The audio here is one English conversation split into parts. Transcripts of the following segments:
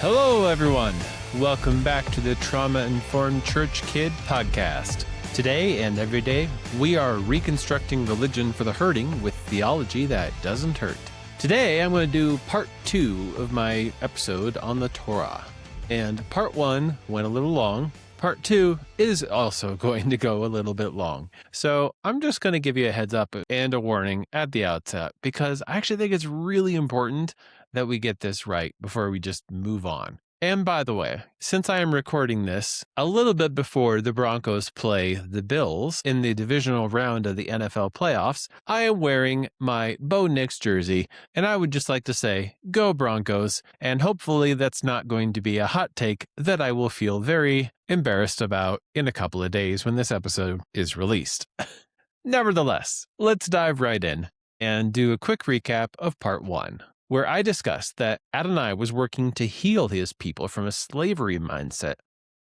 Hello, everyone. Welcome back to the Trauma-Informed Church Kid podcast. Today and every day, we are reconstructing religion for the hurting with theology that doesn't hurt. Today, I'm going to do part 2 of my episode on the Torah. And part 1 went a little long. Part 2 is also going to go a little bit long. So I'm just going to give you a heads up and a warning at the outset, because I actually think it's really important that we get this right before we just move on. And by the way, since I am recording this a little bit before the Broncos play the Bills in the divisional round of the NFL playoffs, I am wearing my Bo Nix jersey, and I would just like to say, go Broncos, and hopefully that's not going to be a hot take that I will feel very embarrassed about in a couple of days when this episode is released. Nevertheless, let's dive right in and do a quick recap of part 1. Where I discussed that Adonai was working to heal his people from a slavery mindset,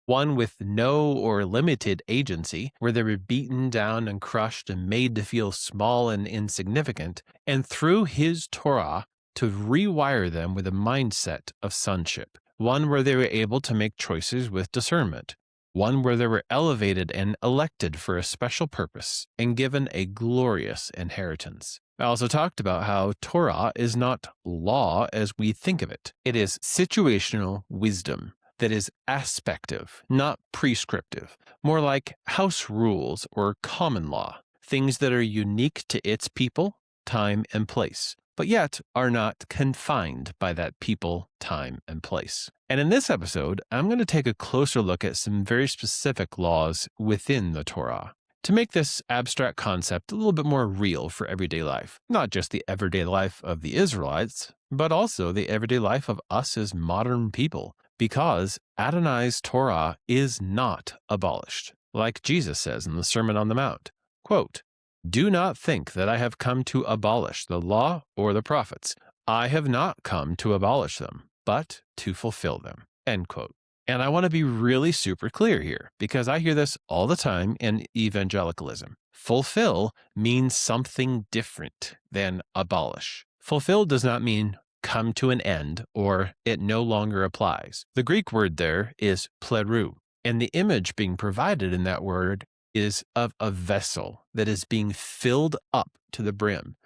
one with no or limited agency, where they were beaten down and crushed and made to feel small and insignificant, and through his Torah to rewire them with a mindset of sonship, one where they were able to make choices with discernment, one where they were elevated and elected for a special purpose and given a glorious inheritance. I also talked about how Torah is not law as we think of it. It is situational wisdom that is aspective, not prescriptive, more like house rules or common law, things that are unique to its people, time, and place, but yet are not confined by that people, time, and place. And in this episode, I'm going to take a closer look at some very specific laws within the Torah, to make this abstract concept a little bit more real for everyday life. Not just the everyday life of the Israelites, but also the everyday life of us as modern people, because Adonai's Torah is not abolished. Like Jesus says in the Sermon on the Mount, quote, "Do not think that I have come to abolish the law or the prophets. I have not come to abolish them, but to fulfill them." End quote. And I want to be really super clear here, because I hear this all the time in evangelicalism. Fulfill means something different than abolish. Fulfill does not mean come to an end or it no longer applies. The Greek word there is plerou, and the image being provided in that word is of a vessel that is being filled up to the brim.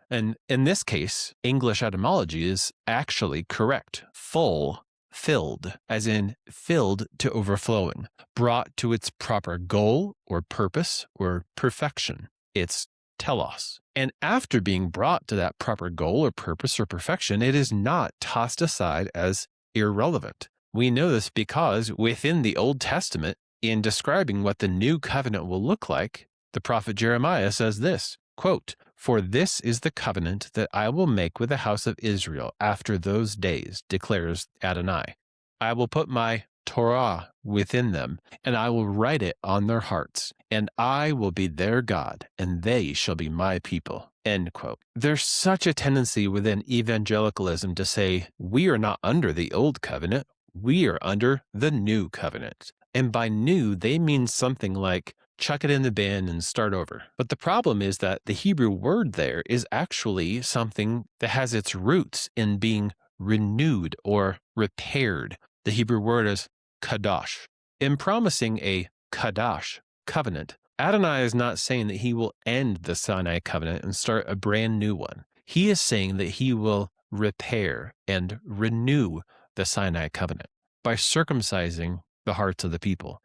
And in this case, English etymology is actually correct. Full, filled, as in filled to overflowing, brought to its proper goal or purpose or perfection. It's telos. And after being brought to that proper goal or purpose or perfection, it is not tossed aside as irrelevant. We know this because within the Old Testament, in describing what the new covenant will look like, the prophet Jeremiah says this, quote, "For this is the covenant that I will make with the house of Israel after those days, declares Adonai. I will put my Torah within them, and I will write it on their hearts, and I will be their God, and they shall be my people." End quote. There's such a tendency within evangelicalism to say, we are not under the old covenant, we are under the new covenant. And by new, they mean something like chuck it in the bin and start over. But the problem is that the Hebrew word there is actually something that has its roots in being renewed or repaired. The Hebrew word is kadosh. In promising a kadosh covenant, Adonai is not saying that he will end the Sinai covenant and start a brand new one. He is saying that he will repair and renew the Sinai covenant by circumcising the hearts of the people.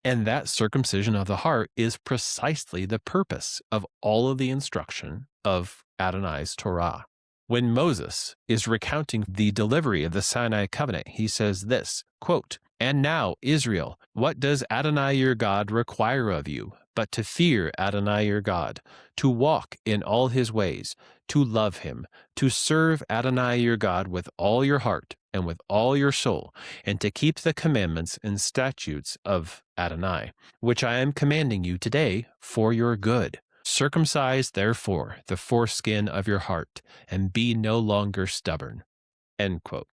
And that circumcision of the heart is precisely the purpose of all of the instruction of Adonai's Torah. When Moses is recounting the delivery of the Sinai covenant, he says this, quote, "And now, Israel, what does Adonai your God require of you, but to fear Adonai your God, to walk in all his ways, to love him, to serve Adonai your God with all your heart and with all your soul, and to keep the commandments and statutes of Adonai, which I am commanding you today for your good. Circumcise, therefore, the foreskin of your heart, and be no longer stubborn." End quote.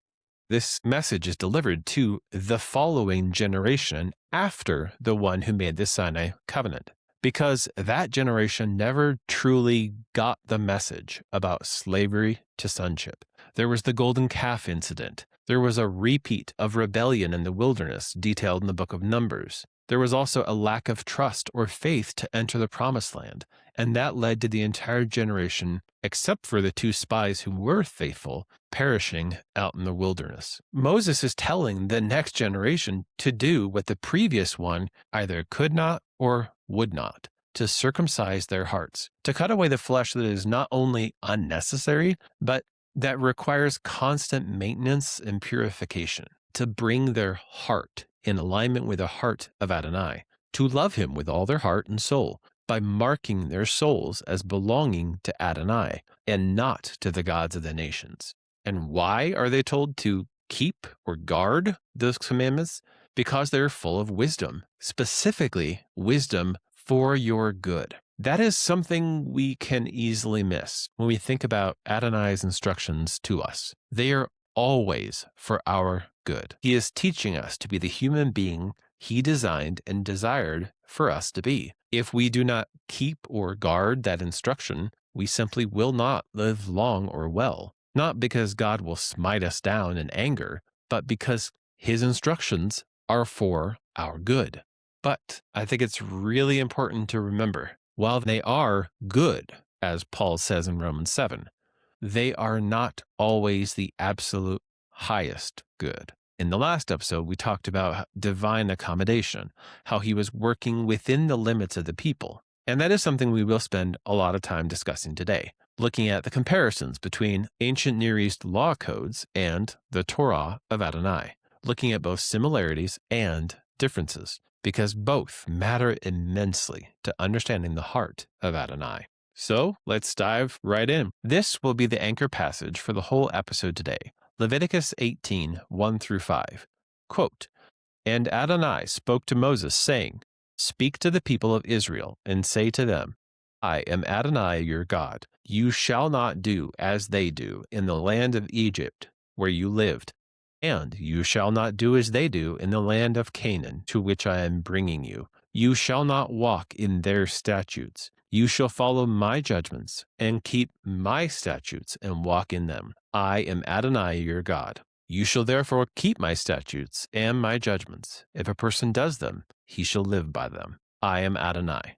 This message is delivered to the following generation after the one who made the Sinai covenant. because that generation never truly got the message about slavery to sonship. There was the golden calf incident. There was a repeat of rebellion in the wilderness detailed in the book of Numbers. There was also a lack of trust or faith to enter the promised land, and that led to the entire generation, except for the 2 spies who were faithful, perishing out in the wilderness. Moses is telling the next generation to do what the previous one either could not or would not, to circumcise their hearts, to cut away the flesh that is not only unnecessary, but that requires constant maintenance and purification, to bring their heart in alignment with the heart of Adonai, to love him with all their heart and soul, by marking their souls as belonging to Adonai and not to the gods of the nations. And why are they told to keep or guard those commandments? Because they're full of wisdom, specifically wisdom for your good. That is something we can easily miss when we think about Adonai's instructions to us. They are always for our good. He is teaching us to be the human being he designed and desired for us to be. If we do not keep or guard that instruction, we simply will not live long or well, not because God will smite us down in anger, but because his instructions are for our good. But I think it's really important to remember, while they are good, as Paul says in Romans 7, they are not always the absolute highest good. In the last episode, we talked about divine accommodation, how he was working within the limits of the people. And that is something we will spend a lot of time discussing today, looking at the comparisons between ancient Near East law codes and the Torah of Adonai, looking at both similarities and differences, because both matter immensely to understanding the heart of Adonai. So let's dive right in. This will be the anchor passage for the whole episode today. Leviticus 18, 1-5. Quote, "And Adonai spoke to Moses, saying, Speak to the people of Israel, and say to them, I am Adonai your God. You shall not do as they do in the land of Egypt, where you lived, and you shall not do as they do in the land of Canaan, to which I am bringing you. You shall not walk in their statutes. You shall follow my judgments, and keep my statutes, and walk in them. I am Adonai your God. You shall therefore keep my statutes and my judgments. If a person does them, he shall live by them. I am Adonai."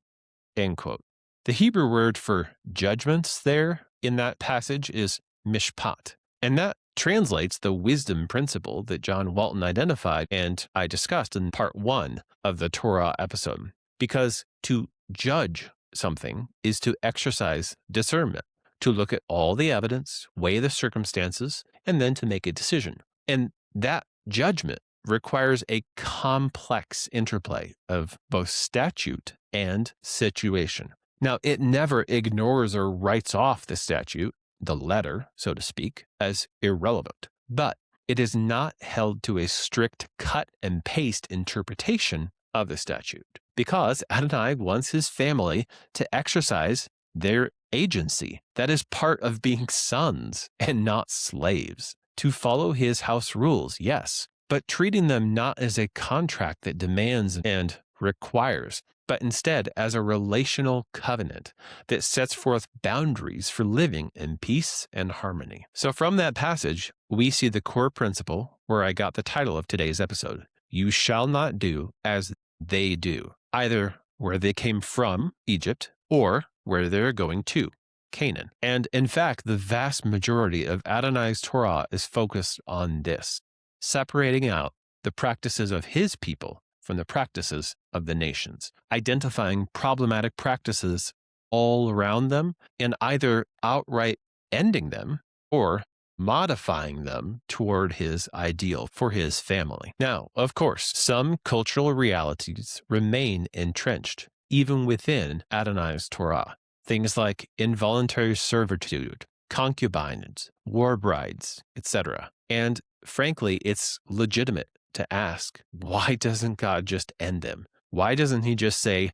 End quote. The Hebrew word for judgments there in that passage is mishpat, and that translates the wisdom principle that John Walton identified and I discussed in part 1 of the Torah episode. Because to judge something is to exercise discernment, to look at all the evidence, weigh the circumstances, and then to make a decision. And that judgment requires a complex interplay of both statute and situation. Now, it never ignores or writes off the statute, the letter, so to speak, as irrelevant. But it is not held to a strict cut and paste interpretation of the statute, because Adonai wants his family to exercise their agency. That is part of being sons and not slaves. To follow his house rules, yes, but treating them not as a contract that demands and requires, but instead as a relational covenant that sets forth boundaries for living in peace and harmony. So from that passage, we see the core principle where I got the title of today's episode. You shall not do as they do, either where they came from, Egypt, or where they're going to, Canaan. And in fact, the vast majority of Adonai's Torah is focused on this, separating out the practices of his people from the practices of the nations, identifying problematic practices all around them and either outright ending them or modifying them toward his ideal for his family. Now, of course, some cultural realities remain entrenched even within Adonai's Torah. Things like involuntary servitude, concubines, war brides, etc. And frankly, it's legitimate to ask, why doesn't God just end them? Why doesn't he just say,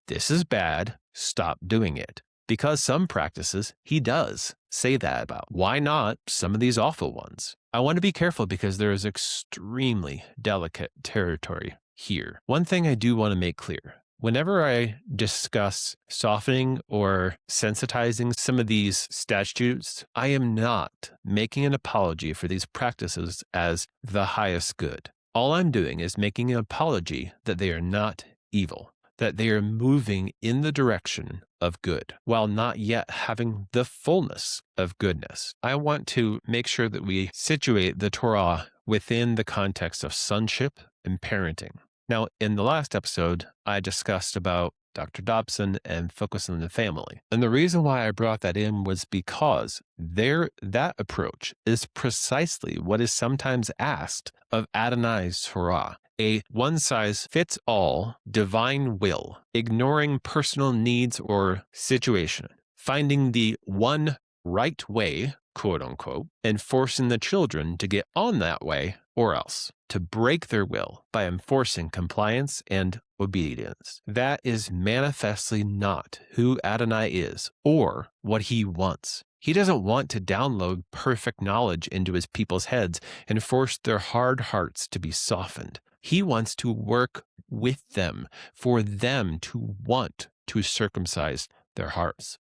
this is bad, stop doing it? Because some practices he does say that about. Why not some of these awful ones? I want to be careful because there is extremely delicate territory here. One thing I do want to make clear, Whenever I discuss softening or sensitizing some of these statutes, I am not making an apology for these practices as the highest good. All I'm doing is making an apology that they are not evil, that they are moving in the direction of good, while not yet having the fullness of goodness. I want to make sure that we situate the Torah within the context of sonship and parenting. Now, in the last episode, I discussed about Dr. Dobson and focus on the family. And the reason why I brought that in was because that approach is precisely what is sometimes asked of Adonai's Torah, a one-size-fits-all divine will, ignoring personal needs or situation, finding the one right way, quote unquote, and forcing the children to get on that way or else, to break their will by enforcing compliance and obedience. That is manifestly not who Adonai is or what he wants. He doesn't want to download perfect knowledge into his people's heads and force their hard hearts to be softened. He wants to work with them for them to want to circumcise their hearts.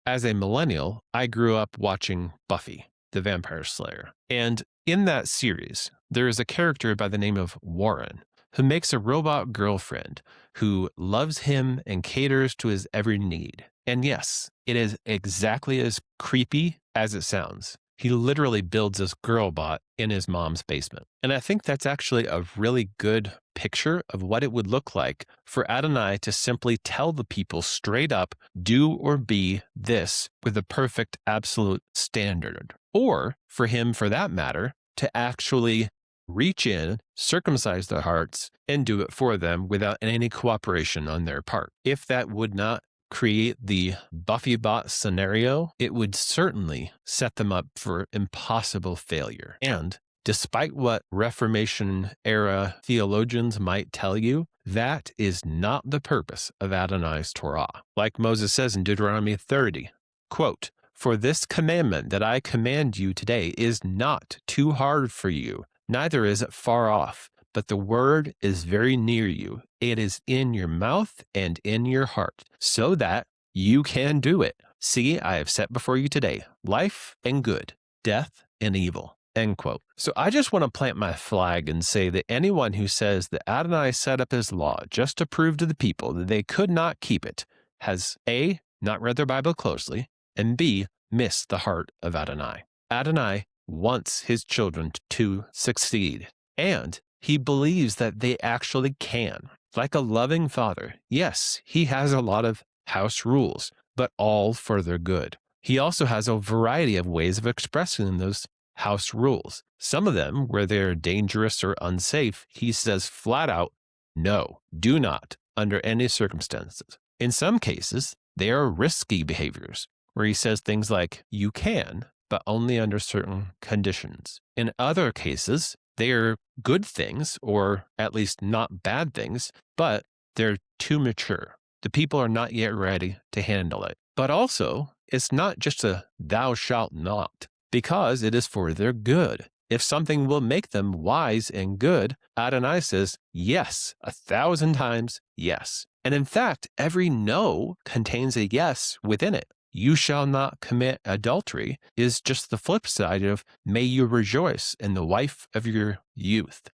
As a millennial, I grew up watching Buffy, the Vampire Slayer. And in that series, there is a character by the name of Warren who makes a robot girlfriend who loves him and caters to his every need. And yes, it is exactly as creepy as it sounds. He literally builds this girl bot in his mom's basement. And I think that's actually a really good picture of what it would look like for Adonai to simply tell the people straight up, do or be this with a perfect absolute standard. Or for him, for that matter, to actually reach in, circumcise their hearts, and do it for them without any cooperation on their part. If that would not create the Buffy bot scenario, it would certainly set them up for impossible failure. And despite what Reformation era theologians might tell you, that is not the purpose of Adonai's Torah. Like Moses says in Deuteronomy 30, quote, "For this commandment that I command you today is not too hard for you, neither is it far off, but the word is very near you. It is in your mouth and in your heart, so that you can do it. See, I have set before you today life and good, death and evil." End quote. So I just want to plant my flag and say that anyone who says that Adonai set up his law just to prove to the people that they could not keep it has A, not read their Bible closely, and B, missed the heart of Adonai. Adonai wants his children to succeed, and he believes that they actually can. Like a loving father, yes, he has a lot of house rules, but all for their good. He also has a variety of ways of expressing those house rules. Some of them, where they're dangerous or unsafe, he says flat out, no, do not, under any circumstances. In some cases, they are risky behaviors, where he says things like, you can, but only under certain conditions. In other cases, they are good things, or at least not bad things, but they're too mature. The people are not yet ready to handle it. But also, it's not just a thou shalt not, because it is for their good. If something will make them wise and good, Adonai says, yes, 1,000 times yes. And in fact, every no contains a yes within it. You shall not commit adultery is just the flip side of may you rejoice in the wife of your youth.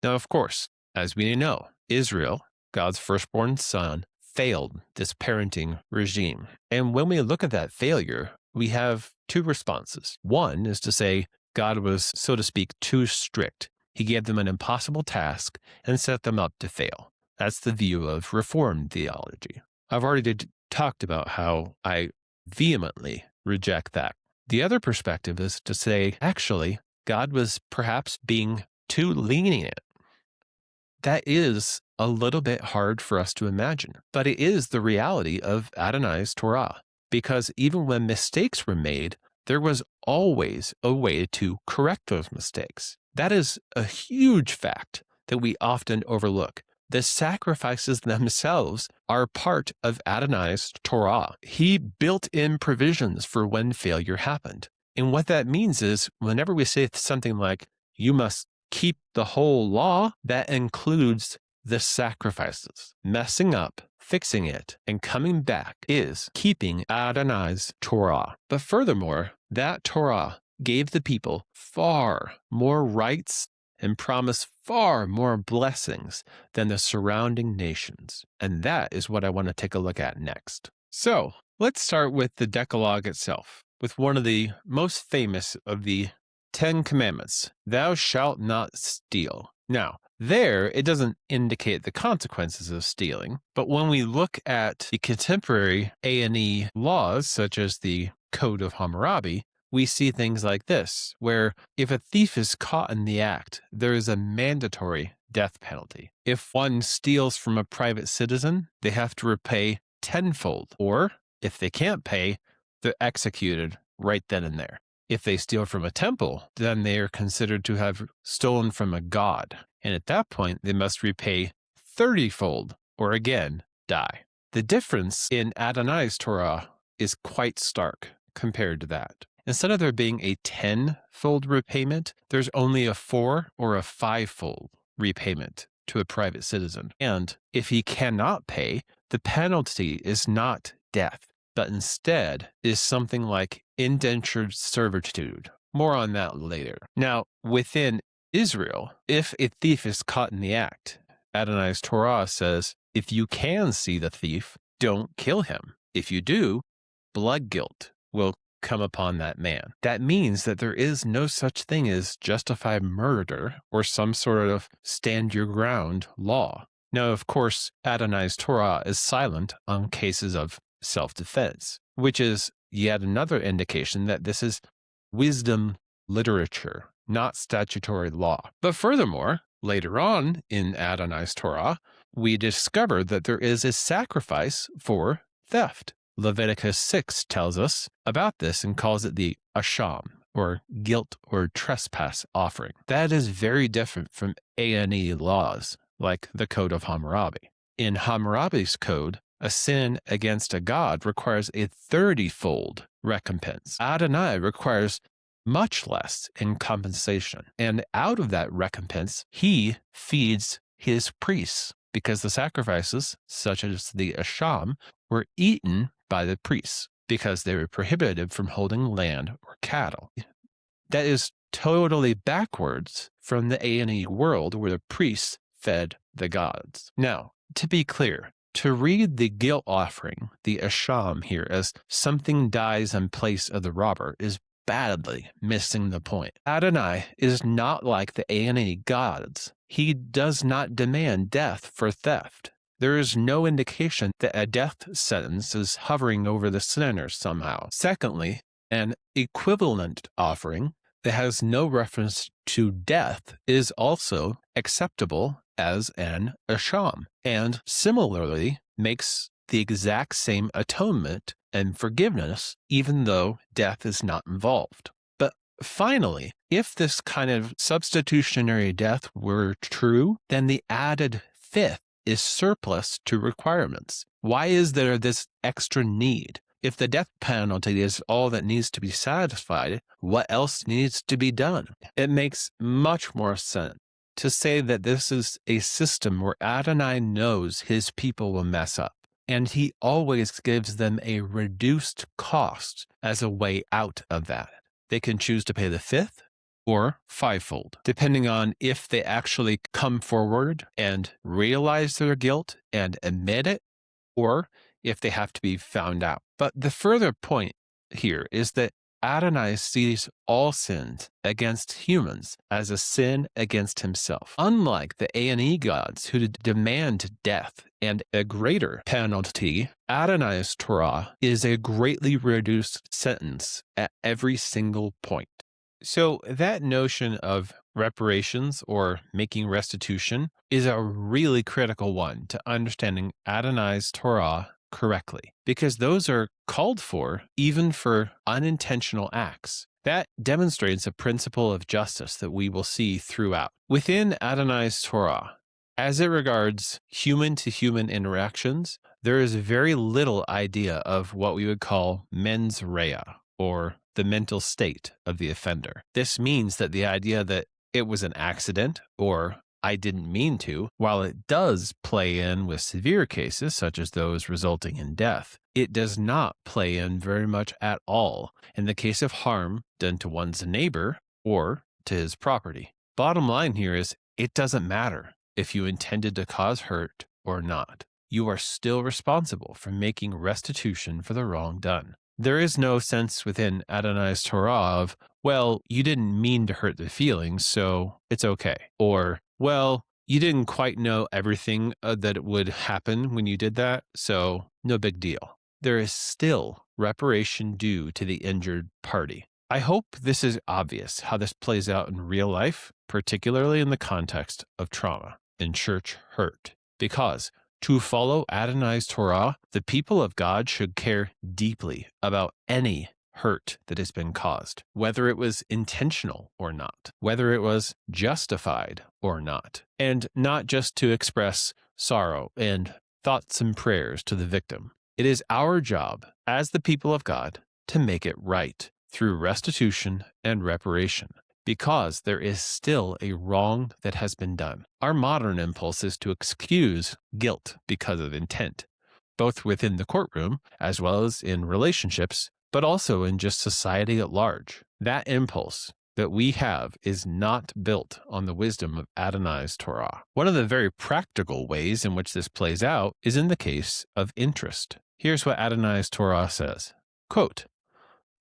Now, of course, as we know, Israel, God's firstborn son, failed this parenting regime. And when we look at that failure, we have two responses. One is to say God was, so to speak, too strict. He gave them an impossible task and set them up to fail. That's the view of Reformed theology. I've already talked about how I vehemently reject that. The other perspective is to say, actually, God was perhaps being too lenient. That is a little bit hard for us to imagine, but it is the reality of Adonai's Torah, because even when mistakes were made, there was always a way to correct those mistakes. That is a huge fact that we often overlook. The sacrifices themselves are part of Adonai's Torah. He built in provisions for when failure happened. And what that means is whenever we say something like, you must keep the whole law, that includes the sacrifices. Messing up, fixing it, and coming back is keeping Adonai's Torah. But furthermore, that Torah gave the people far more rights and promised far more blessings than the surrounding nations. And that is what I want to take a look at next. So let's start with the Decalogue itself, with one of the most famous of the 10 Commandments, thou shalt not steal. Now, there, it doesn't indicate the consequences of stealing, but when we look at the contemporary A&E laws, such as the Code of Hammurabi, we see things like this, where if a thief is caught in the act, there is a mandatory death penalty. If one steals from a private citizen, they have to repay tenfold, or if they can't pay, they're executed right then and there. If they steal from a temple, then they are considered to have stolen from a god, and at that point, they must repay 30-fold, or again, die. The difference in Adonai's Torah is quite stark compared to that. Instead of there being a 10-fold repayment, there's only a 4 or a 5-fold repayment to a private citizen. And if he cannot pay, the penalty is not death, but instead is something like indentured servitude. More on that later. Now, within Israel, if a thief is caught in the act, Adonai's Torah says, if you can see the thief, don't kill him. If you do, blood guilt will come upon that man. That means that there is no such thing as justified murder or some sort of stand your ground law. Now, of course, Adonai's Torah is silent on cases of self-defense, which is yet another indication that this is wisdom literature, not statutory law. But furthermore, later on in Adonai's Torah, we discover that there is a sacrifice for theft. Leviticus 6 tells us about this and calls it the asham, or guilt or trespass offering. That is very different from A&E laws, like the Code of Hammurabi. In Hammurabi's code, a sin against a god requires a 30-fold recompense. Adonai requires much less in compensation. And out of that recompense, he feeds his priests, because the sacrifices, such as the asham, were eaten by the priests because they were prohibited from holding land or cattle. That is totally backwards from the A&E world where the priests fed the gods. Now, to be clear, to read the guilt offering, the asham here, as something dies in place of the robber is badly missing the point. Adonai is not like the A&E gods. He does not demand death for theft. There is no indication that a death sentence is hovering over the sinner somehow. Secondly, an equivalent offering that has no reference to death is also acceptable as an asham, and similarly makes the exact same atonement and forgiveness, even though death is not involved. But finally, if this kind of substitutionary death were true, then the added fifth is surplus to requirements. Why is there this extra need? If the death penalty is all that needs to be satisfied, what else needs to be done? It makes much more sense to say that this is a system where Adonai knows his people will mess up, and he always gives them a reduced cost as a way out of that. They can choose to pay the fifth or fivefold, depending on if they actually come forward and realize their guilt and admit it, or if they have to be found out. But the further point here is that Adonai sees all sins against humans as a sin against himself. Unlike the A&E gods who demand death and a greater penalty, Adonai's Torah is a greatly reduced sentence at every single point. So that notion of reparations or making restitution is a really critical one to understanding Adonai's Torah correctly, because those are called for even for unintentional acts. That demonstrates a principle of justice that we will see throughout. Within Adonai's Torah, as it regards human-to-human interactions, there is very little idea of what we would call mens rea, or the mental state of the offender. This means that the idea that it was an accident or I didn't mean to, while it does play in with severe cases such as those resulting in death, it does not play in very much at all in the case of harm done to one's neighbor or to his property. Bottom line here is it doesn't matter if you intended to cause hurt or not. You are still responsible for making restitution for the wrong done. There is no sense within Adonai's Torah of, well, you didn't mean to hurt the feelings, so it's okay. Or, well, you didn't quite know everything that would happen when you did that, so no big deal. There is still reparation due to the injured party. I hope this is obvious how this plays out in real life, particularly in the context of trauma and church hurt, because to follow Adonai's Torah, the people of God should care deeply about any hurt that has been caused, whether it was intentional or not, whether it was justified or not, and not just to express sorrow and thoughts and prayers to the victim. It is our job as the people of God to make it right through restitution and reparation, because there is still a wrong that has been done. Our modern impulse is to excuse guilt because of intent, both within the courtroom as well as in relationships, but also in just society at large. That impulse that we have is not built on the wisdom of Adonai's Torah. One of the very practical ways in which this plays out is in the case of interest. Here's what Adonai's Torah says, quote,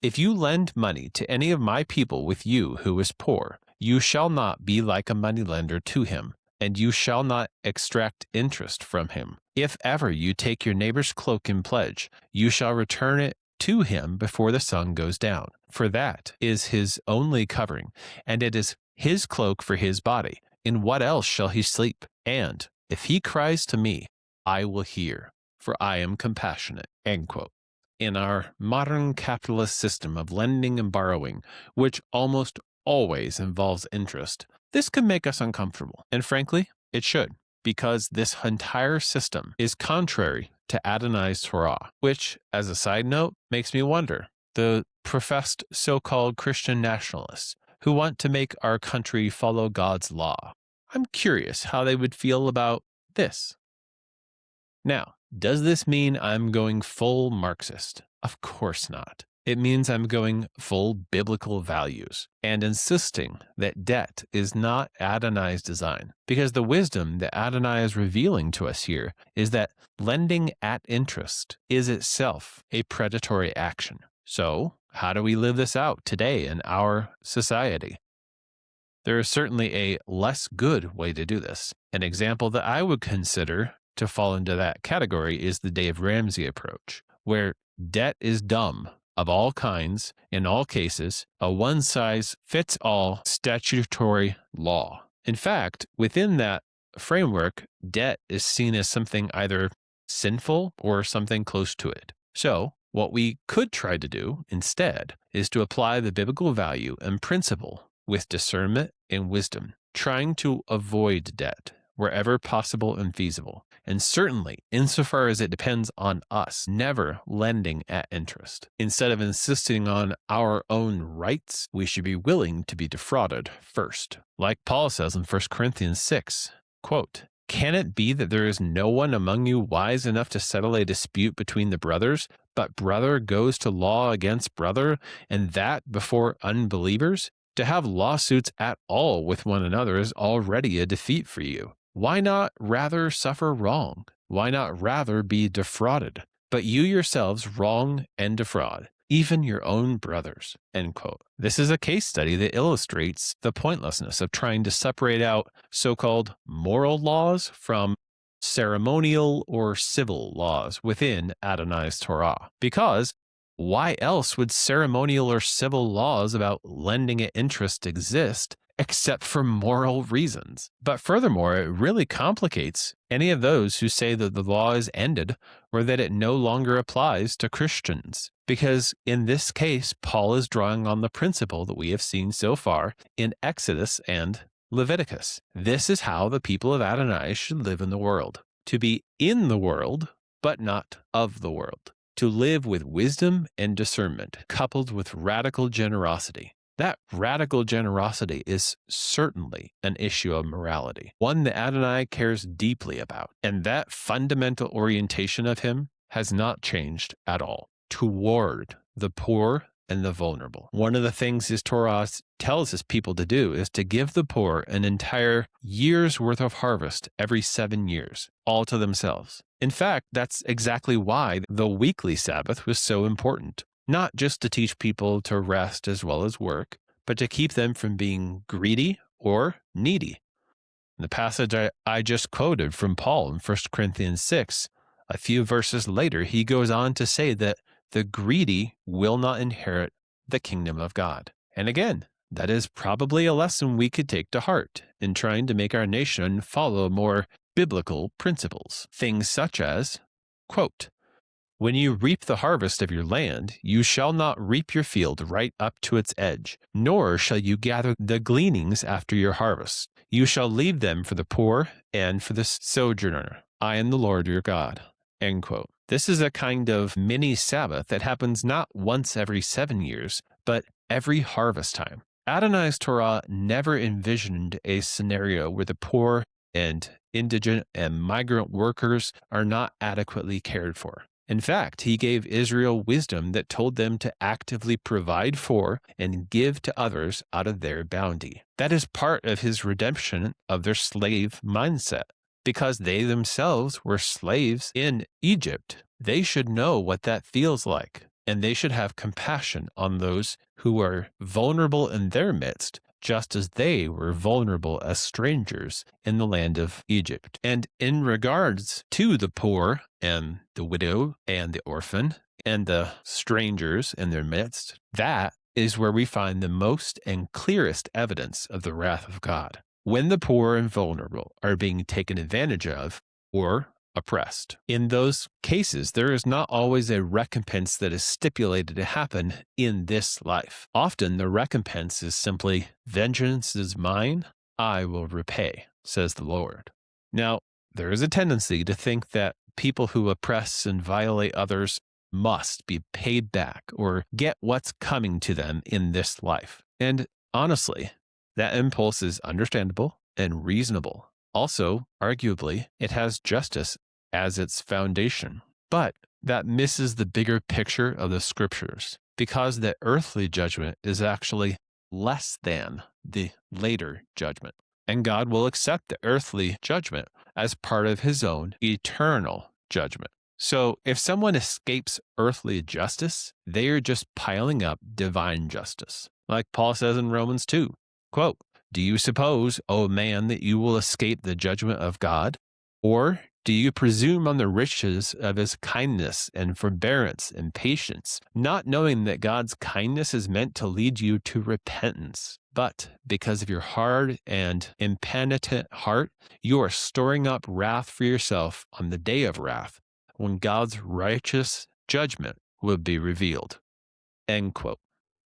"If you lend money to any of my people with you who is poor, you shall not be like a moneylender to him, and you shall not extract interest from him. If ever you take your neighbor's cloak in pledge, you shall return it to him before the sun goes down, for that is his only covering, and it is his cloak for his body. In what else shall he sleep? And if he cries to me, I will hear, for I am compassionate." End quote. In our modern capitalist system of lending and borrowing, which almost always involves interest, this can make us uncomfortable. And frankly, it should, because this entire system is contrary to Adonai's Torah, which, as a side note, makes me wonder, the professed so-called Christian nationalists who want to make our country follow God's law. I'm curious how they would feel about this. Now, does this mean I'm going full Marxist? Of course not. It means I'm going full biblical values and insisting that debt is not Adonai's design, because the wisdom that Adonai is revealing to us here is that lending at interest is itself a predatory action. So, how do we live this out today in our society? There is certainly a less good way to do this. An example that I would consider to fall into that category is the Dave Ramsey approach, where debt is dumb of all kinds, in all cases, a one-size-fits-all statutory law. In fact, within that framework, debt is seen as something either sinful or something close to it. So, what we could try to do instead is to apply the biblical value and principle with discernment and wisdom, trying to avoid debt wherever possible and feasible. And certainly, insofar as it depends on us, never lending at interest. Instead of insisting on our own rights, we should be willing to be defrauded first. Like Paul says in 1 Corinthians 6, quote, "Can it be that there is no one among you wise enough to settle a dispute between the brothers, but brother goes to law against brother, and that before unbelievers? To have lawsuits at all with one another is already a defeat for you. Why not rather suffer wrong? Why not rather be defrauded? But you yourselves wrong and defraud, even your own brothers." End quote. This is a case study that illustrates the pointlessness of trying to separate out so-called moral laws from ceremonial or civil laws within Adonai's Torah. Because why else would ceremonial or civil laws about lending at interest exist except for moral reasons? But furthermore, it really complicates any of those who say that the law is ended or that it no longer applies to Christians. Because in this case, Paul is drawing on the principle that we have seen so far in Exodus and Leviticus. This is how the people of Adonai should live in the world. To be in the world, but not of the world. To live with wisdom and discernment, coupled with radical generosity. That radical generosity is certainly an issue of morality, one that Adonai cares deeply about. And that fundamental orientation of him has not changed at all, toward the poor and the vulnerable. One of the things his Torah tells his people to do is to give the poor an entire year's worth of harvest every 7 years, all to themselves. In fact, that's exactly why the weekly Sabbath was so important. Not just to teach people to rest as well as work, but to keep them from being greedy or needy. In the passage I just quoted from Paul in 1 Corinthians 6, a few verses later, he goes on to say that the greedy will not inherit the kingdom of God. And again, that is probably a lesson we could take to heart in trying to make our nation follow more biblical principles. Things such as, quote, "When you reap the harvest of your land, you shall not reap your field right up to its edge, nor shall you gather the gleanings after your harvest. You shall leave them for the poor and for the sojourner. I am the Lord your God." End quote. This is a kind of mini Sabbath that happens not once every 7 years, but every harvest time. Adonai's Torah never envisioned a scenario where the poor and indigent and migrant workers are not adequately cared for. In fact, he gave Israel wisdom that told them to actively provide for and give to others out of their bounty. That is part of his redemption of their slave mindset. Because they themselves were slaves in Egypt, they should know what that feels like, and they should have compassion on those who are vulnerable in their midst, just as they were vulnerable as strangers in the land of Egypt. And in regards to the poor and the widow and the orphan and the strangers in their midst, that is where we find the most and clearest evidence of the wrath of God. When the poor and vulnerable are being taken advantage of or oppressed. In those cases, there is not always a recompense that is stipulated to happen in this life. Often the recompense is simply, "Vengeance is mine, I will repay," says the Lord. Now, there is a tendency to think that people who oppress and violate others must be paid back or get what's coming to them in this life. And honestly, that impulse is understandable and reasonable. Also, arguably, it has justice as its foundation. But that misses the bigger picture of the scriptures, because the earthly judgment is actually less than the later judgment. And God will accept the earthly judgment as part of his own eternal judgment. So if someone escapes earthly justice, they are just piling up divine justice. Like Paul says in Romans 2, quote, "Do you suppose, O man, that you will escape the judgment of God? Or do you presume on the riches of his kindness and forbearance and patience, not knowing that God's kindness is meant to lead you to repentance? But because of your hard and impenitent heart, you are storing up wrath for yourself on the day of wrath, when God's righteous judgment will be revealed." End quote.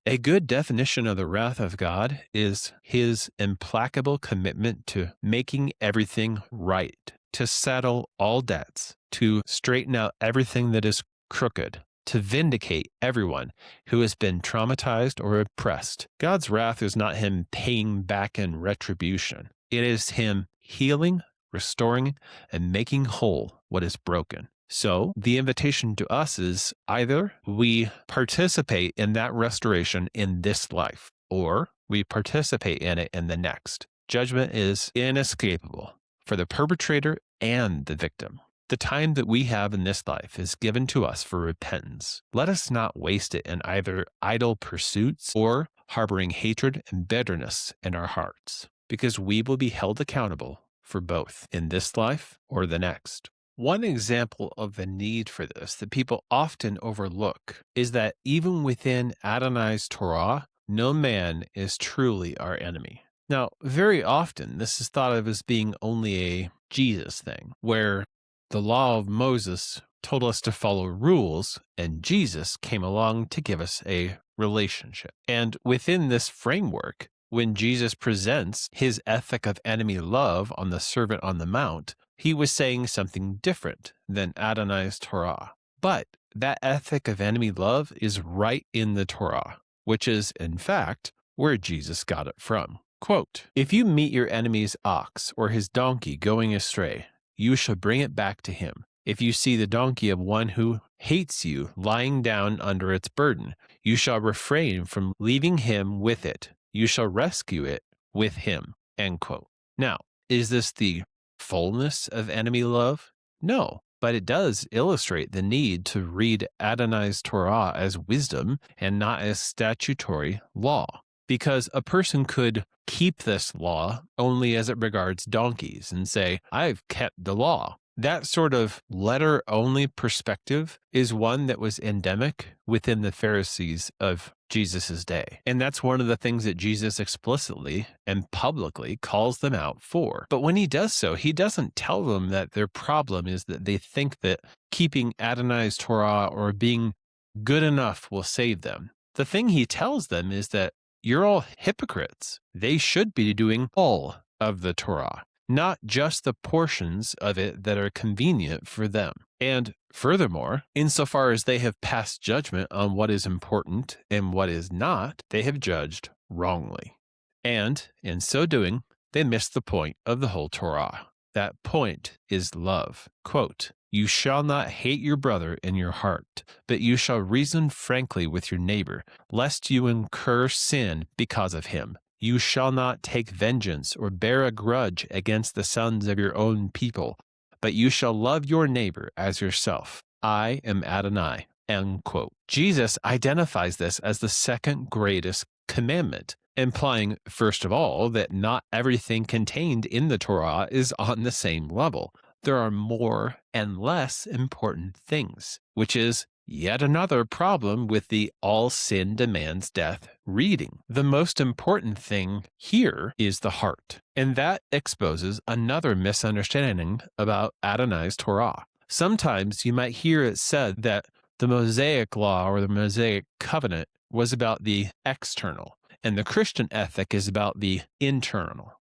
A good definition of the wrath of God is his implacable commitment to making everything right, to settle all debts, to straighten out everything that is crooked, to vindicate everyone who has been traumatized or oppressed. God's wrath is not him paying back in retribution. It is him healing, restoring, and making whole what is broken. So the invitation to us is either we participate in that restoration in this life, or we participate in it in the next. Judgment is inescapable for the perpetrator and the victim. The time that we have in this life is given to us for repentance. Let us not waste it in either idle pursuits or harboring hatred and bitterness in our hearts, because we will be held accountable for both in this life or the next. One example of the need for this that people often overlook is that even within Adonai's Torah, no man is truly our enemy. Now, very often this is thought of as being only a Jesus thing, where the law of Moses told us to follow rules, and Jesus came along to give us a relationship. And within this framework, when Jesus presents his ethic of enemy love on the Sermon on the Mount, he was saying something different than Adonai's Torah. But that ethic of enemy love is right in the Torah, which is, in fact, where Jesus got it from. Quote, "If you meet your enemy's ox or his donkey going astray, you shall bring it back to him. If you see the donkey of one who hates you lying down under its burden, you shall refrain from leaving him with it. You shall rescue it with him." End quote. Now, is this the fullness of enemy love? No, but it does illustrate the need to read Adonai's Torah as wisdom and not as statutory law. Because a person could keep this law only as it regards donkeys and say, "I've kept the law." That sort of letter-only perspective is one that was endemic within the Pharisees of Jesus' day. And that's one of the things that Jesus explicitly and publicly calls them out for. But when he does so, he doesn't tell them that their problem is that they think that keeping Adonai's Torah or being good enough will save them. The thing he tells them is that you're all hypocrites. They should be doing all of the Torah, not just the portions of it that are convenient for them. And furthermore, insofar as they have passed judgment on what is important and what is not, they have judged wrongly. And in so doing, they miss the point of the whole Torah. That point is love. Quote, "You shall not hate your brother in your heart, but you shall reason frankly with your neighbor, lest you incur sin because of him. You shall not take vengeance or bear a grudge against the sons of your own people, but you shall love your neighbor as yourself. I am Adonai." End quote. Jesus identifies this as the second greatest commandment, implying, first of all, that not everything contained in the Torah is on the same level. There are more and less important things, which is yet another problem with the all sin demands death reading. The most important thing here is the heart, and that exposes another misunderstanding about Adonai's Torah. Sometimes you might hear it said that the Mosaic law or the Mosaic covenant was about the external, and the Christian ethic is about the internal.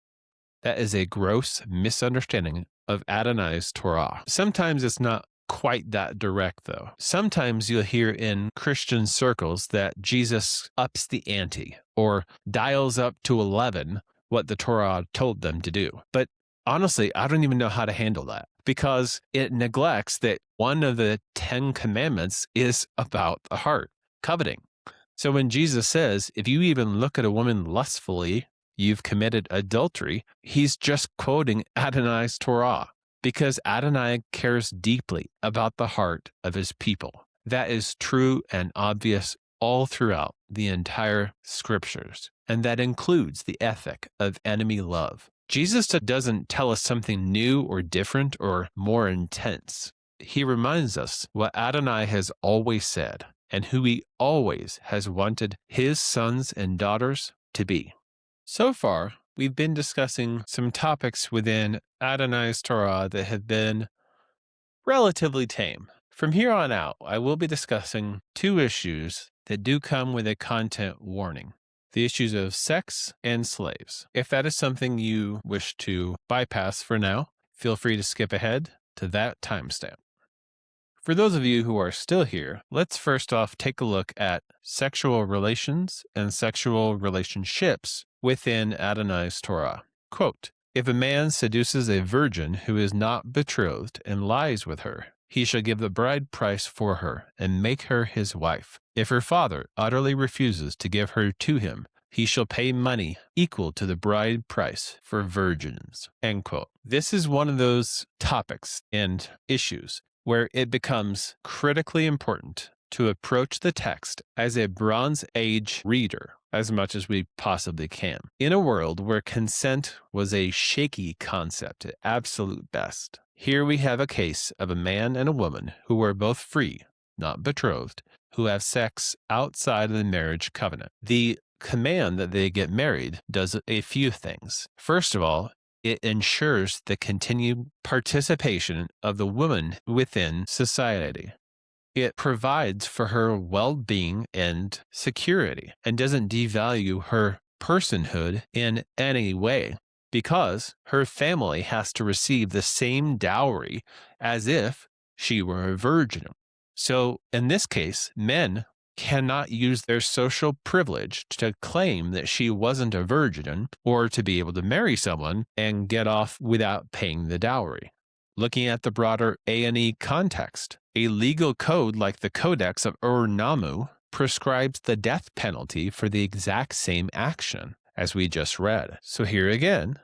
That is a gross misunderstanding of Adonai's Torah. Sometimes it's not quite that direct, though. Sometimes you'll hear in Christian circles that Jesus ups the ante or dials up to 11 what the Torah told them to do. But honestly, I don't even know how to handle that because it neglects that one of the 10 commandments is about the heart, coveting. So when Jesus says, if you even look at a woman lustfully, you've committed adultery, he's just quoting Adonai's Torah because Adonai cares deeply about the heart of his people. That is true and obvious all throughout the entire scriptures, and that includes the ethic of enemy love. Jesus doesn't tell us something new or different or more intense. He reminds us what Adonai has always said and who he always has wanted his sons and daughters to be. So far, we've been discussing some topics within Adonai's Torah that have been relatively tame. From here on out, I will be discussing two issues that do come with a content warning. The issues of sex and slaves. If that is something you wish to bypass for now, feel free to skip ahead to that timestamp. For those of you who are still here, let's first off take a look at sexual relations and sexual relationships within Adonai's Torah. Quote, "If a man seduces a virgin who is not betrothed and lies with her, he shall give the bride price for her and make her his wife. If her father utterly refuses to give her to him, he shall pay money equal to the bride price for virgins." End quote. This is one of those topics and issues where it becomes critically important to approach the text as a Bronze Age reader as much as we possibly can. In a world where consent was a shaky concept at absolute best, here we have a case of a man and a woman who were both free, not betrothed, who have sex outside of the marriage covenant. The command that they get married does a few things. First of all, it ensures the continued participation of the woman within society. It provides for her well-being and security and doesn't devalue her personhood in any way because her family has to receive the same dowry as if she were a virgin. So in this case, men cannot use their social privilege to claim that she wasn't a virgin or to be able to marry someone and get off without paying the dowry. Looking at the broader A&E context, a legal code like the Codex of Ur-Nammu prescribes the death penalty for the exact same action, as we just read. So here again,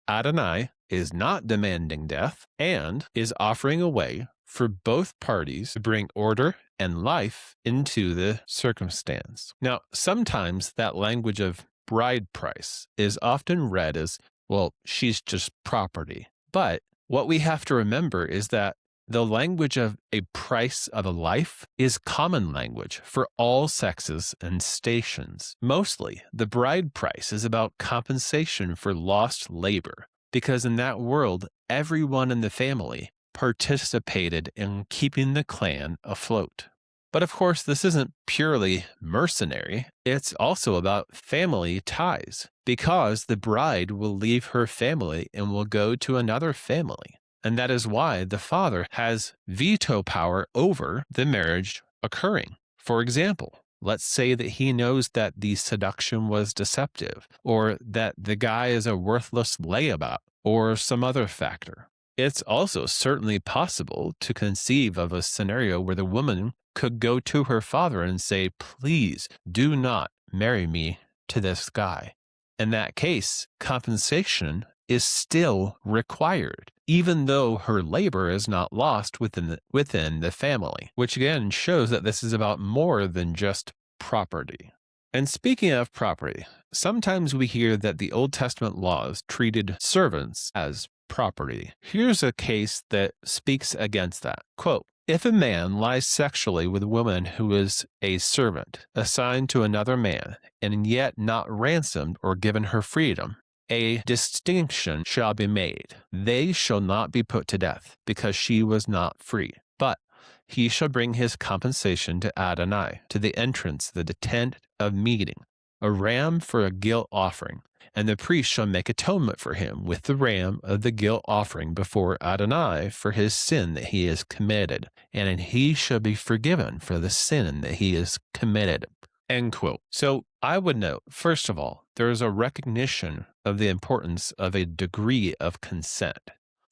Adonai is not demanding death and is offering a way for both parties to bring order and life into the circumstance. Now, sometimes that language of bride price is often read as, well, she's just property. But what we have to remember is that the language of a price of a life is common language for all sexes and stations. Mostly, the bride price is about compensation for lost labor, because in that world, everyone in the family participated in keeping the clan afloat. But of course, this isn't purely mercenary. It's also about family ties, because the bride will leave her family and will go to another family. And that is why the father has veto power over the marriage occurring. For example, let's say that he knows that the seduction was deceptive, or that the guy is a worthless layabout, or some other factor. It's also certainly possible to conceive of a scenario where the woman could go to her father and say, please do not marry me to this guy. In that case, compensation is still required, even though her labor is not lost within the family, which again shows that this is about more than just property. And speaking of property, sometimes we hear that the Old Testament laws treated servants as property. Here's a case that speaks against that. Quote, if a man lies sexually with a woman who is a servant, assigned to another man, and yet not ransomed or given her freedom, a distinction shall be made. They shall not be put to death, because she was not free. But he shall bring his compensation to Adonai, to the entrance of the tent of meeting, a ram for a guilt offering. And the priest shall make atonement for him with the ram of the guilt offering before Adonai for his sin that he has committed, and he shall be forgiven for the sin that he has committed. End quote. So I would note, first of all, there is a recognition of the importance of a degree of consent.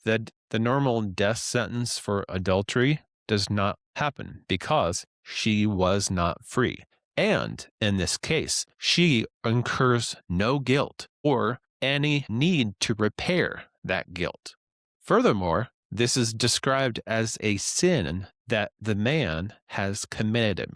That the normal death sentence for adultery does not happen because she was not free. And in this case, she incurs no guilt or any need to repair that guilt. Furthermore, this is described as a sin that the man has committed,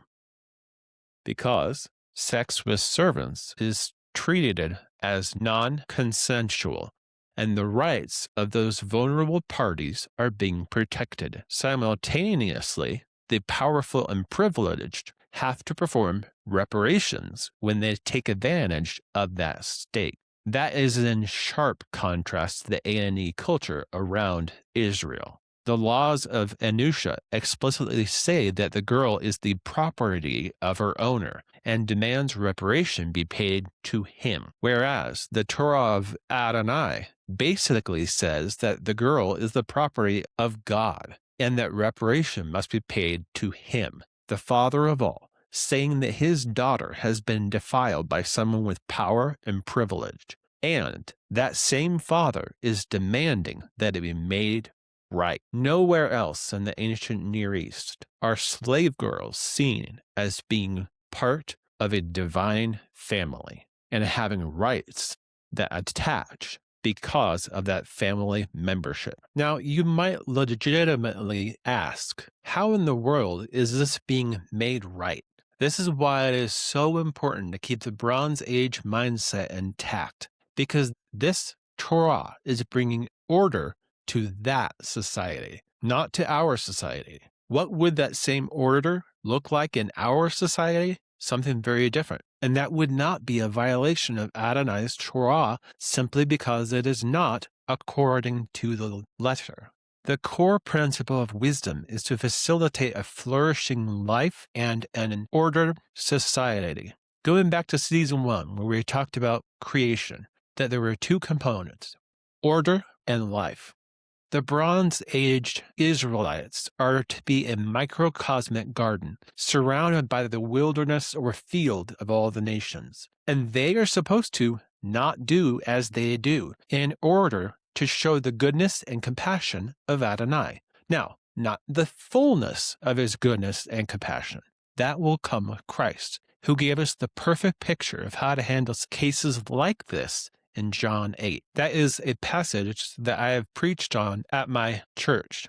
because sex with servants is treated as non-consensual, and the rights of those vulnerable parties are being protected. Simultaneously, the powerful and privileged have to perform reparations when they take advantage of that state. That is in sharp contrast to the A&E culture around Israel. The laws of Enusha explicitly say that the girl is the property of her owner and demands reparation be paid to him, whereas the Torah of Adonai basically says that the girl is the property of God and that reparation must be paid to him, the father of all, saying that his daughter has been defiled by someone with power and privilege, and that same father is demanding that it be made right. Nowhere else in the ancient Near East are slave girls seen as being part of a divine family and having rights that attach because of that family membership. Now, you might legitimately ask, how in the world is this being made right? This is why it is so important to keep the Bronze Age mindset intact, because this Torah is bringing order to that society, not to our society. What would that same order look like in our society? Something very different. And that would not be a violation of Adonai's Torah simply because it is not according to the letter. The core principle of wisdom is to facilitate a flourishing life and an ordered society. Going back to season 1, where we talked about creation, that there were two components, order and life. The Bronze-aged Israelites are to be a microcosmic garden, surrounded by the wilderness or field of all the nations. And they are supposed to not do as they do, in order to show the goodness and compassion of Adonai. Now, not the fullness of his goodness and compassion. That will come with Christ, who gave us the perfect picture of how to handle cases like this in John 8. That is a passage that I have preached on at my church.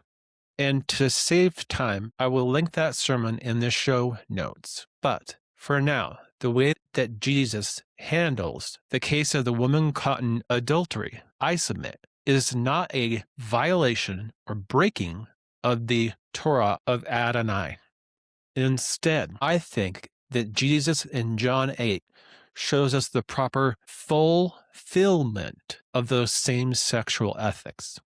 And to save time, I will link that sermon in the show notes. But for now, the way that Jesus handles the case of the woman caught in adultery, I submit, is not a violation or breaking of the Torah of Adonai. Instead, I think that Jesus in John 8 shows us the proper fulfillment of those same sexual ethics.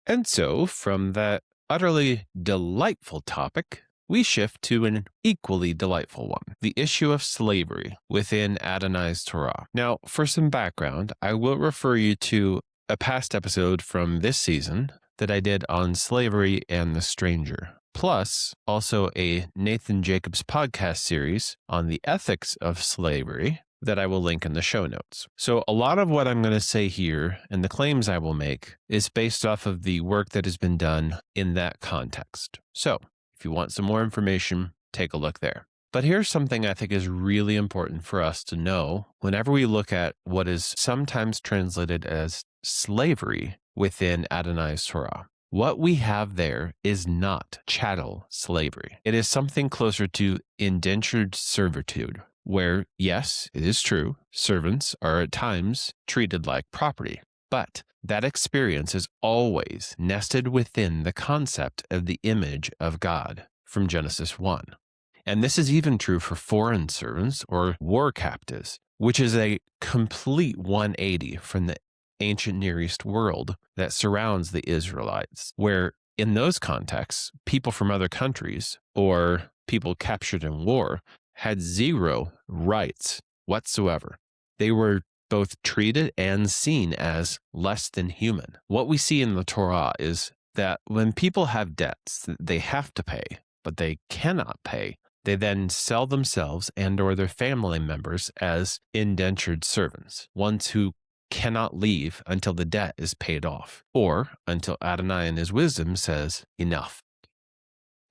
And so, from that utterly delightful topic, we shift to an equally delightful one, the issue of slavery within Adonai's Torah. Now, for some background, I will refer you to a past episode from this season that I did on slavery and the stranger, plus also a Nathan Jacobs podcast series on the ethics of slavery that I will link in the show notes. So a lot of what I'm going to say here and the claims I will make is based off of the work that has been done in that context. So if you want some more information, take a look there. But here's something I think is really important for us to know whenever we look at what is sometimes translated as slavery within Adonai's Torah. What we have there is not chattel slavery. It is something closer to indentured servitude, where, yes, it is true, servants are at times treated like property, but that experience is always nested within the concept of the image of God from Genesis 1. And this is even true for foreign servants or war captives, which is a complete 180 from the ancient Near East world that surrounds the Israelites, where in those contexts, people from other countries or people captured in war had zero rights whatsoever. They were both treated and seen as less than human. What we see in the Torah is that when people have debts that they have to pay, but they cannot pay, they then sell themselves and or their family members as indentured servants, ones who cannot leave until the debt is paid off, or until Adonai in his wisdom says, enough.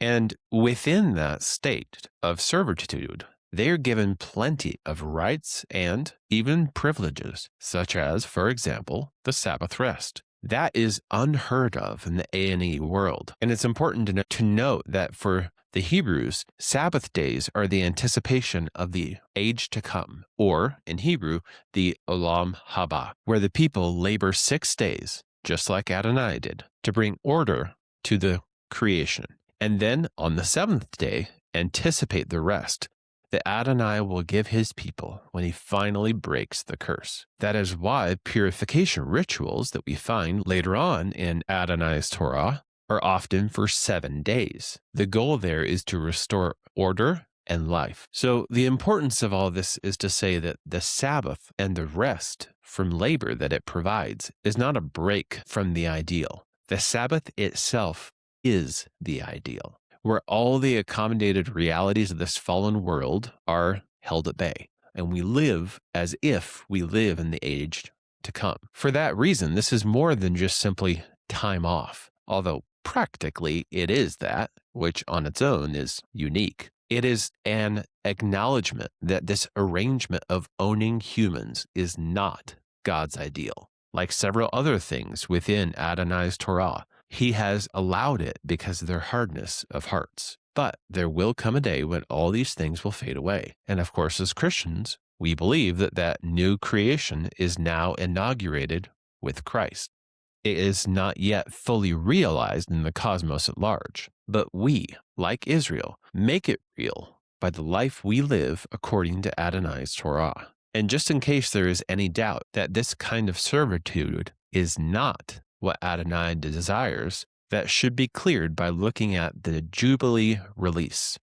And within that state of servitude, they are given plenty of rights and even privileges, such as, for example, the Sabbath rest. That is unheard of in the A&E world. And it's important to note that for the Hebrews, Sabbath days are the anticipation of the age to come, or in Hebrew, the Olam Haba, where the people labor 6 days, just like Adonai did, to bring order to the creation. And then on the 7th day, anticipate the rest that Adonai will give his people when he finally breaks the curse. That is why purification rituals that we find later on in Adonai's Torah are often for 7 days. The goal there is to restore order and life. So the importance of all this is to say that the Sabbath and the rest from labor that it provides is not a break from the ideal. The Sabbath itself is the ideal, where all the accommodated realities of this fallen world are held at bay, and we live as if we live in the age to come. For that reason, this is more than just simply time off, although practically it is that, which on its own is unique. It is an acknowledgement that this arrangement of owning humans is not God's ideal. Like several other things within Adonai's Torah, he has allowed it because of their hardness of hearts. But there will come a day when all these things will fade away. And of course, as Christians, we believe that that new creation is now inaugurated with Christ. It is not yet fully realized in the cosmos at large, but we, like Israel, make it real by the life we live according to Adonai's Torah. And just in case there is any doubt that this kind of servitude is not what Adonai desires, that should be cleared by looking at the Jubilee release.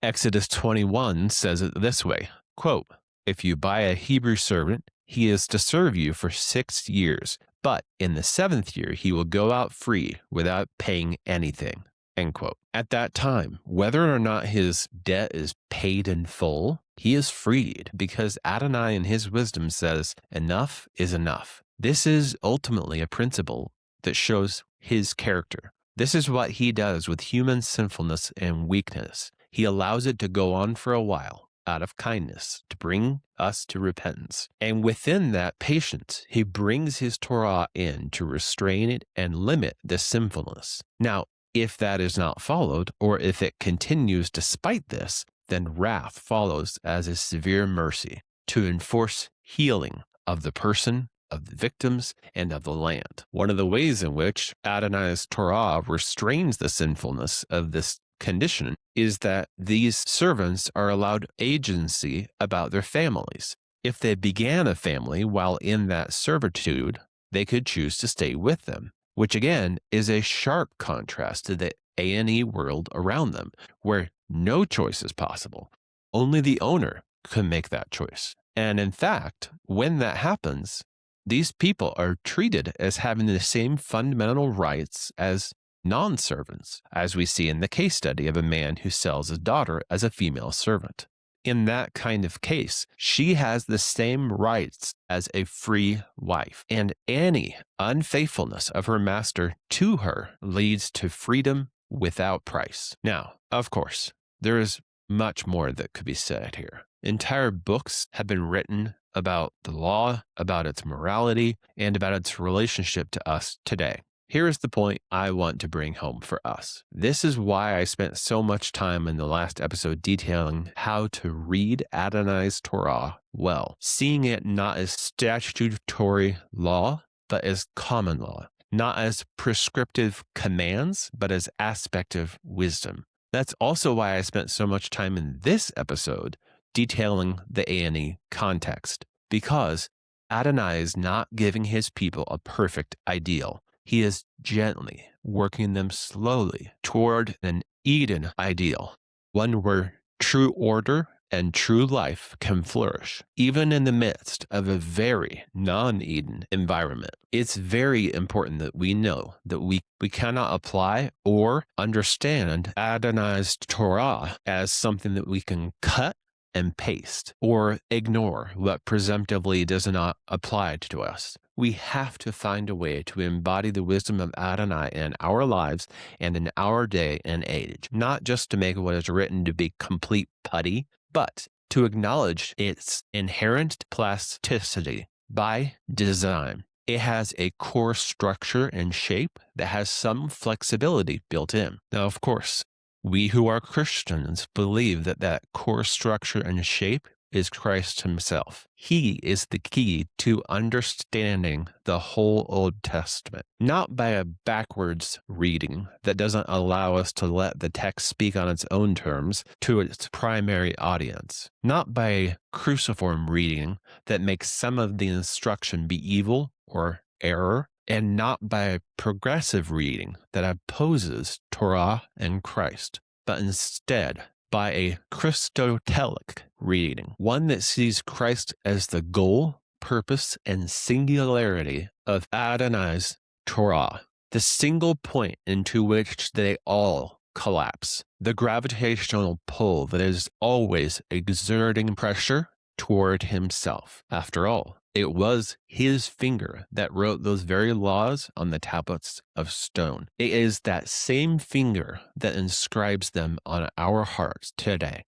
Exodus 21 says it this way, quote, "If you buy a Hebrew servant he is to serve you for 6 years, but in the 7th year he will go out free without paying anything." End quote. At that time, whether or not his debt is paid in full, he is freed because Adonai in his wisdom says, enough is enough. This is ultimately a principle that shows his character. This is what he does with human sinfulness and weakness. He allows it to go on for a while out of kindness to bring us to repentance. And within that patience, he brings his Torah in to restrain it and limit the sinfulness. Now, if that is not followed, or if it continues despite this, then wrath follows as a severe mercy to enforce healing of the person, of the victims, and of the land. One of the ways in which Adonai's Torah restrains the sinfulness of this condition is that these servants are allowed agency about their families. If they began a family while in that servitude, they could choose to stay with them, which again is a sharp contrast to the A&E world around them, where no choice is possible. Only the owner can make that choice. And in fact, when that happens, these people are treated as having the same fundamental rights as non-servants, as we see in the case study of a man who sells his daughter as a female servant. In that kind of case, she has the same rights as a free wife, and any unfaithfulness of her master to her leads to freedom without price. Now, of course, there is much more that could be said here. Entire books have been written about the law, about its morality, and about its relationship to us today. Here is the point I want to bring home for us. This is why I spent so much time in the last episode detailing how to read Adonai's Torah well, seeing it not as statutory law, but as common law, not as prescriptive commands, but as aspective wisdom. That's also why I spent so much time in this episode detailing the A&E context, because Adonai is not giving his people a perfect ideal. He is gently working them slowly toward an Eden ideal, one where true order and true life can flourish, even in the midst of a very non-Eden environment. It's very important that we know that we cannot apply or understand Adonai's Torah as something that we can cut and paste or ignore what presumptively does not apply to us. We have to find a way to embody the wisdom of Adonai in our lives and in our day and age, not just to make what is written to be complete putty, but to acknowledge its inherent plasticity by design. It has a core structure and shape that has some flexibility built in. Now, of course, we who are Christians believe that that core structure and shape is Christ himself. He is the key to understanding the whole Old Testament, not by a backwards reading that doesn't allow us to let the text speak on its own terms to its primary audience, not by a cruciform reading that makes some of the instruction be evil or error, and not by a progressive reading that opposes Torah and Christ, but instead by a Christotelic reading, one that sees Christ as the goal, purpose, and singularity of Adonai's Torah, the single point into which they all collapse, the gravitational pull that is always exerting pressure toward himself. After all, it was his finger that wrote those very laws on the tablets of stone. It is that same finger that inscribes them on our hearts today.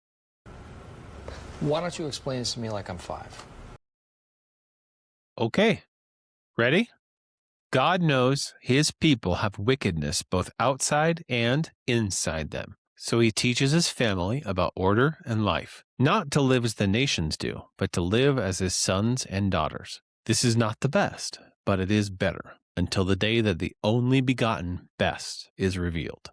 Why don't you explain this to me like I'm 5? Okay, ready? God knows his people have wickedness both outside and inside them. So he teaches his family about order and life, not to live as the nations do, but to live as his sons and daughters. This is not the best, but it is better, until the day that the only begotten best is revealed.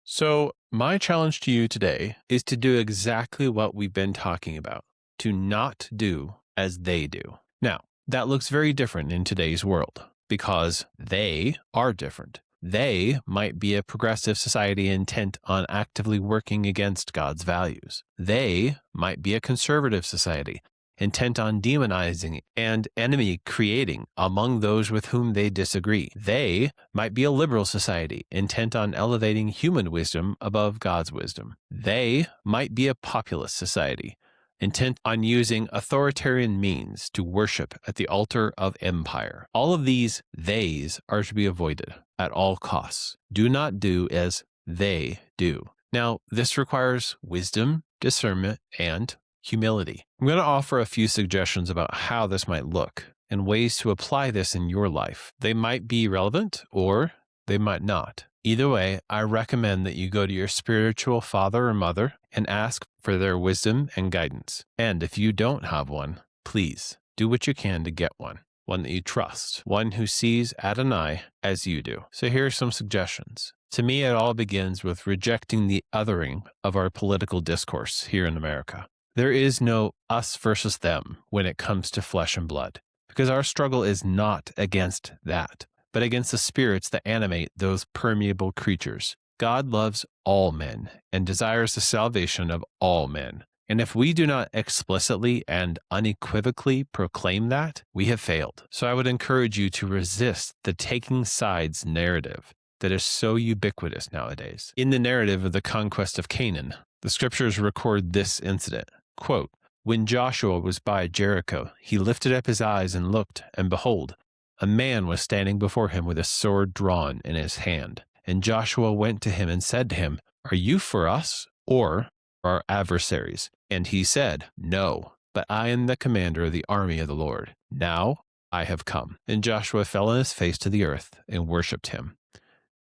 So my challenge to you today is to do exactly what we've been talking about, to not do as they do. Now, that looks very different in today's world, because they are different. They might be a progressive society intent on actively working against God's values. They might be a conservative society intent on demonizing and enemy creating among those with whom they disagree. They might be a liberal society, intent on elevating human wisdom above God's wisdom. They might be a populist society, intent on using authoritarian means to worship at the altar of empire. All of these theys are to be avoided at all costs. Do not do as they do. Now, this requires wisdom, discernment, and humility. I'm going to offer a few suggestions about how this might look and ways to apply this in your life. They might be relevant or they might not. Either way, I recommend that you go to your spiritual father or mother and ask for their wisdom and guidance. And if you don't have one, please do what you can to get one that you trust, one who sees Adonai as you do. So here are some suggestions. To me, it all begins with rejecting the othering of our political discourse here in America. There is no us versus them when it comes to flesh and blood, because our struggle is not against that, but against the spirits that animate those permeable creatures. God loves all men and desires the salvation of all men. And if we do not explicitly and unequivocally proclaim that, we have failed. So I would encourage you to resist the taking sides narrative that is so ubiquitous nowadays. In the narrative of the conquest of Canaan, the scriptures record this incident. Quote, "When Joshua was by Jericho, he lifted up his eyes and looked, and behold, a man was standing before him with a sword drawn in his hand. And Joshua went to him and said to him, 'Are you for us or our adversaries?' And he said, 'No, but I am the commander of the army of the Lord. Now I have come.' And Joshua fell on his face to the earth and worshipped him."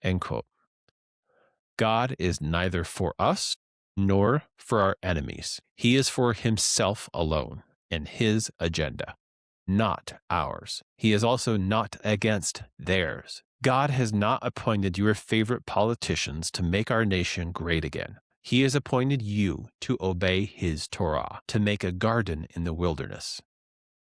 End quote. God is neither for us nor for our enemies. He is for himself alone and his agenda, not ours. He is also not against theirs. God has not appointed your favorite politicians to make our nation great again. He has appointed you to obey his Torah, to make a garden in the wilderness.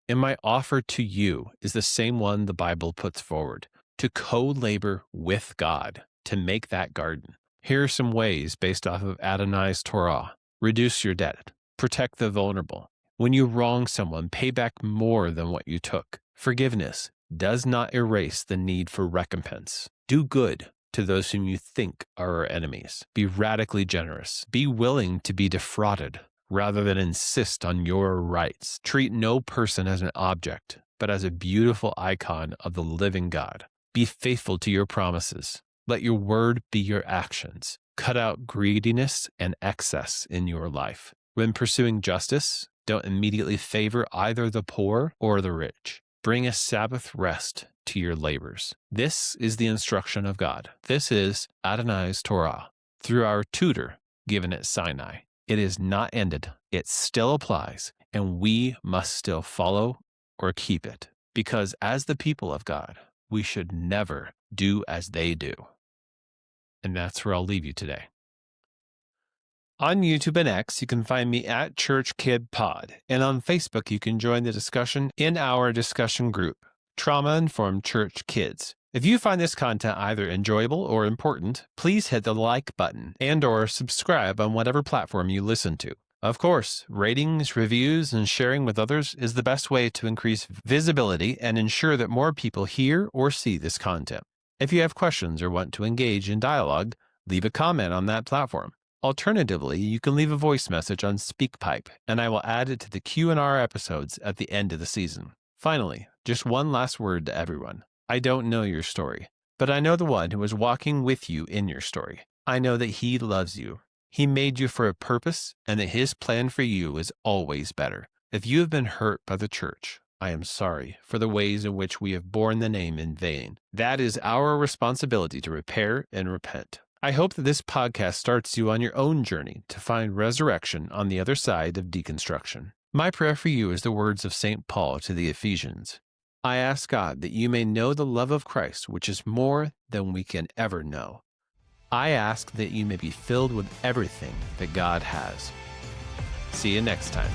And my offer to you is the same one the Bible puts forward, to co-labor with God to make that garden. Here are some ways based off of Adonai's Torah. Reduce your debt. Protect the vulnerable. When you wrong someone, pay back more than what you took. Forgiveness does not erase the need for recompense. Do good to those whom you think are our enemies. Be radically generous. Be willing to be defrauded rather than insist on your rights. Treat no person as an object, but as a beautiful icon of the living God. Be faithful to your promises. Let your word be your actions. Cut out greediness and excess in your life. When pursuing justice, don't immediately favor either the poor or the rich. Bring a Sabbath rest to your labors. This is the instruction of God. This is Adonai's Torah through our tutor given at Sinai. It is not ended. It still applies, and we must still follow or keep it. Because as the people of God, we should never do as they do. And that's where I'll leave you today. On YouTube and X, you can find me at Church Kid Pod, and on Facebook, you can join the discussion in our discussion group, Trauma Informed Church Kids. If you find this content either enjoyable or important, please hit the like button and/or subscribe on whatever platform you listen to. Of course, ratings, reviews, and sharing with others is the best way to increase visibility and ensure that more people hear or see this content. If you have questions or want to engage in dialogue, leave a comment on that platform. Alternatively, you can leave a voice message on SpeakPipe, and I will add it to the Q&R episodes at the end of the season. Finally, just one last word to everyone. I don't know your story, but I know the one who is walking with you in your story. I know that he loves you. He made you for a purpose, and that his plan for you is always better. If you have been hurt by the church, I am sorry for the ways in which we have borne the name in vain. That is our responsibility to repair and repent. I hope that this podcast starts you on your own journey to find resurrection on the other side of deconstruction. My prayer for you is the words of St. Paul to the Ephesians. I ask God that you may know the love of Christ, which is more than we can ever know. I ask that you may be filled with everything that God has. See you next time.